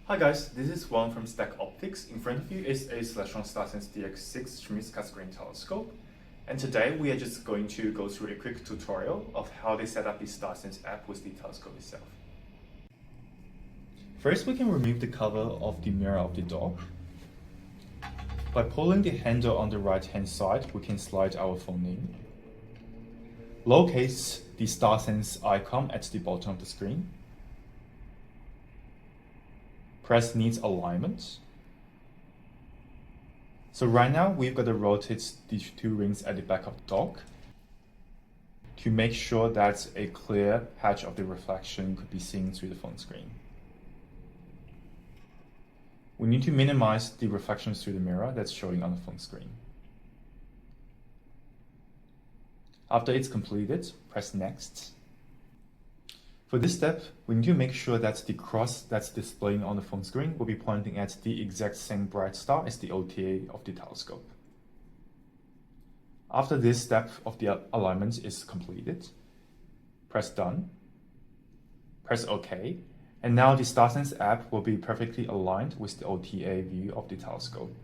Hi guys, this is Juan from STAC Optics. In front of you is a Celestron StarSense DX6 Schmitz cut-screen telescope. And today we are just going to go through a quick tutorial of how they set up the StarSense app with the telescope itself. First, we can remove the cover of the mirror of the dock. By pulling the handle on the right-hand side, we can slide our phone in. Locate the StarSense icon at the bottom of the screen. Press Needs Alignment. So right now we've got to rotate these two rings at the back of the dock to make sure that a clear patch of the reflection could be seen through the phone screen. We need to minimize the reflections through the mirror that's showing on the phone screen. After it's completed, press Next. For this step, we need to make sure that the cross that's displaying on the phone screen will be pointing at the exact same bright star as the OTA of the telescope. After this step of the alignment is completed, press Done, press OK, and now the StarSense app will be perfectly aligned with the OTA view of the telescope.